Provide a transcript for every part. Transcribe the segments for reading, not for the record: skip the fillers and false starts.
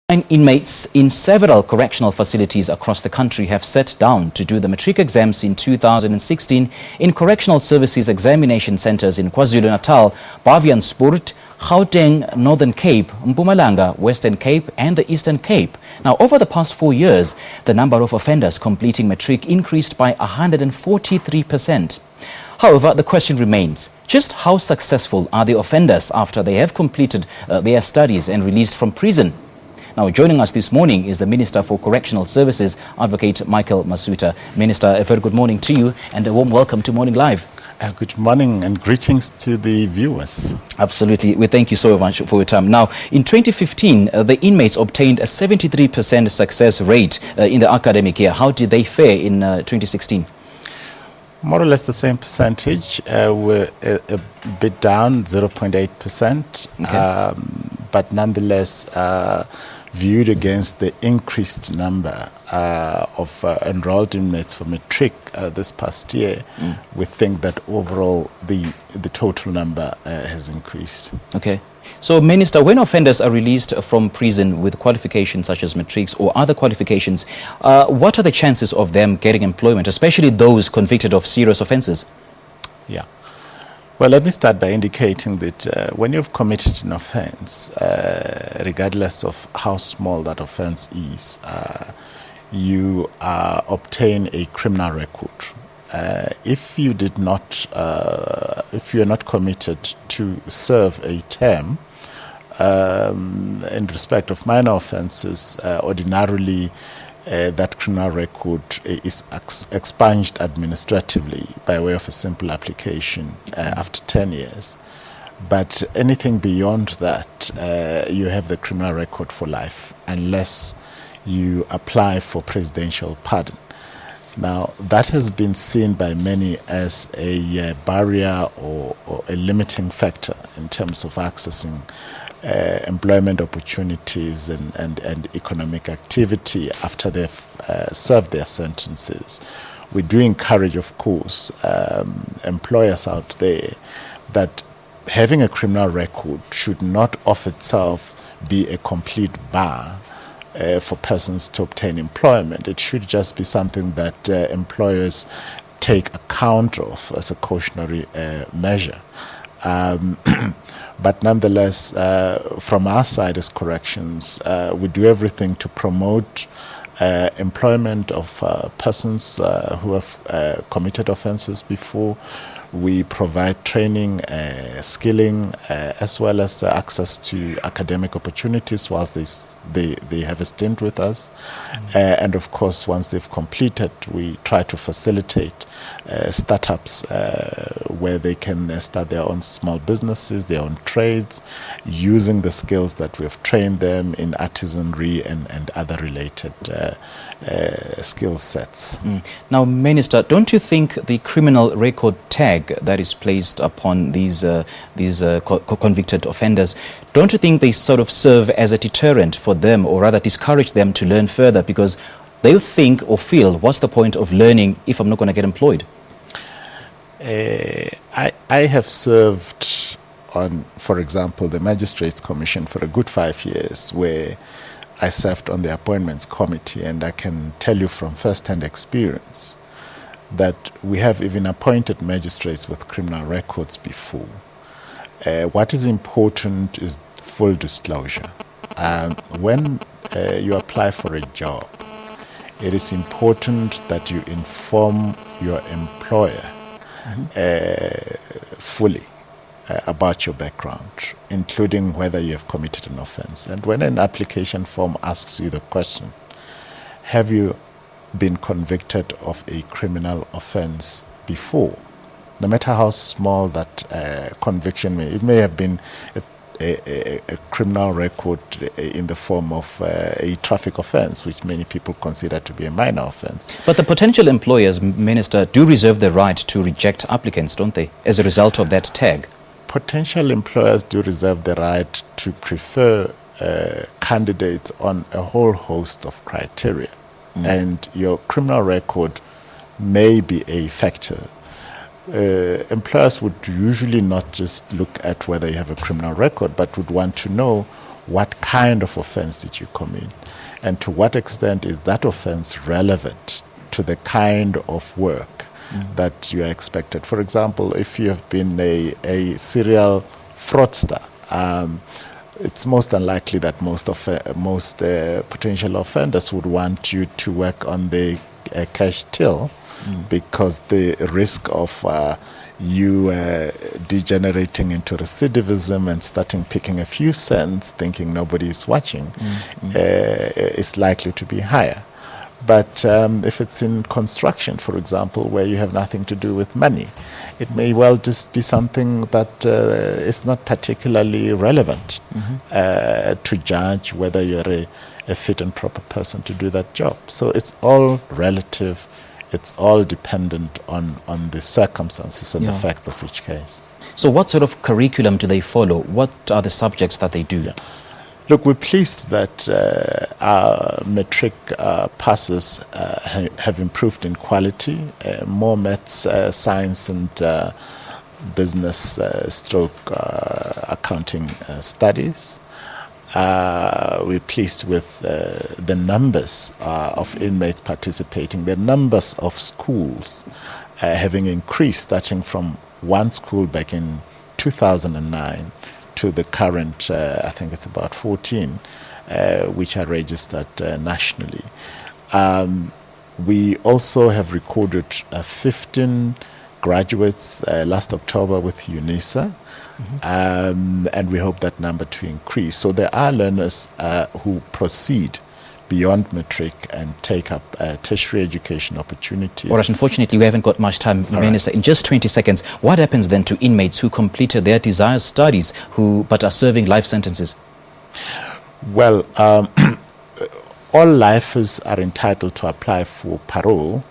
Inmates in several correctional facilities across the country have sat down to do the Matric exams in 2016 in Correctional Services examination centers in KwaZulu-Natal, Baviaanspoort, Gauteng, Northern Cape, Mpumalanga, Western Cape and the Eastern Cape. Now, over the past 4 years, the number of offenders completing Matric increased by 143%. However, the question remains, just how successful are the offenders after they have completed their studies and released from prison? Now, joining us this morning is the Minister for Correctional Services, Advocate Michael Masutha. Minister, a very good morning to you and a warm welcome to Morning Live. Good morning and greetings to the viewers. Absolutely. We thank you so much for your time. Now, in 2015, the inmates obtained a 73% success rate in the academic year. How did they fare in 2016? More or less the same percentage. We're a bit down, 0.8%. Okay. But nonetheless, viewed against the increased number of enrolled inmates for Matric this past year, we think that overall the total number has increased. Okay. So, Minister, when offenders are released from prison with qualifications such as Matrics or other qualifications, what are the chances of them getting employment, especially those convicted of serious offences? Yeah. Well, let me start by indicating that when you've committed an offence, regardless of how small that offence is, you obtain a criminal record. If you did not, if you are not committed to serve a term, in respect of minor offences, ordinarily that criminal record is expunged administratively by way of a simple application after 10 years. But anything beyond that, you have the criminal record for life unless you apply for presidential pardon. Now, that has been seen by many as a barrier or a limiting factor in terms of accessing employment opportunities and economic activity after they've served their sentences. We do encourage, of course, employers out there that having a criminal record should not of itself be a complete bar for persons to obtain employment. It should just be something that employers take account of as a cautionary measure. But nonetheless, from our side as corrections, we do everything to promote employment of persons who have committed offences before. We provide training, skilling, as well as access to academic opportunities whilst they have a stint with us. And of course, once they've completed, we try to facilitate startups where they can start their own small businesses, their own trades, using the skills that we've trained them in artisanry and other related skill sets. Now, Minister, don't you think the criminal record tag that is placed upon these convicted offenders, don't you think they sort of serve as a deterrent for them, or rather discourage them to learn further, because they think or feel, what's the point of learning if I'm not going to get employed? I have served on, for example, the Magistrates Commission for a good 5 years, where I served on the Appointments Committee, and I can tell you from first-hand experience that we have even appointed magistrates with criminal records before. What is important is full disclosure. When you apply for a job, it is important that you inform your employer fully about your background, including whether you have committed an offense. And when an application form asks you the question, have you been convicted of a criminal offense before? No matter how small that conviction it may have been a criminal record in the form of a traffic offense, which many people consider to be a minor offense. But the potential employers, Minister, do reserve the right to reject applicants, don't they, as a result of that tag? Potential employers do reserve the right to prefer candidates on a whole host of criteria. And your criminal record may be a factor. Employers would usually not just look at whether you have a criminal record, but would want to know what kind of offense did you commit, and to what extent is that offense relevant to the kind of work that you are expected. For example, if you have been a serial fraudster, it's most unlikely that most potential offenders would want you to work on the cash till, because the risk of you degenerating into recidivism and starting picking a few cents, thinking nobody is watching, is likely to be higher. But if it's in construction, for example, where you have nothing to do with money, it may well just be something that is not particularly relevant to judge whether you're a fit and proper person to do that job. So it's all relative. It's all dependent on the circumstances and the facts of each case. So what sort of curriculum do they follow? What are the subjects that they do? Yeah. Look, we're pleased that our Matric passes have improved in quality. More maths, science and business stroke accounting studies. We're pleased with the numbers of inmates participating, the numbers of schools having increased, starting from one school back in 2009 to the current, I think it's about 14, which are registered nationally. We also have recorded 15 graduates last October with UNISA. And we hope that number to increase. So there are learners who proceed beyond Matric and take up tertiary education opportunities. All right, unfortunately, we haven't got much time, Minister. In just 20 seconds, what happens then to inmates who completed their desired studies but are serving life sentences? Well, all lifers are entitled to apply for parole.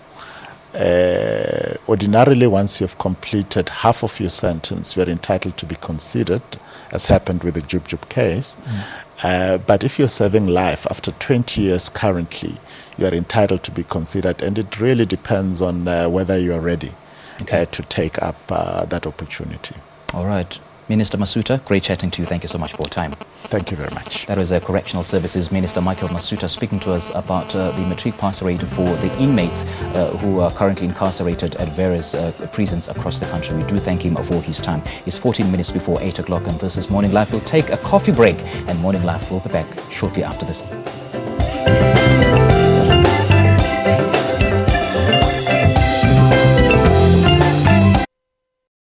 Ordinarily, once you've completed half of your sentence, you're entitled to be considered, as happened with the Jub case. But if you're serving life after 20 years to you are entitled to be considered, and it really depends on whether you are ready to take up that opportunity. All right. Minister Masutha, great chatting to you. Thank you so much for your time. Thank you very much. That was Correctional Services Minister Michael Masutha speaking to us about the Matric pass rate for the inmates who are currently incarcerated at various prisons across the country. We do thank him for his time. It's 14 minutes before 8 o'clock and this is Morning Life. We'll take a coffee break and Morning Life will be back shortly after this.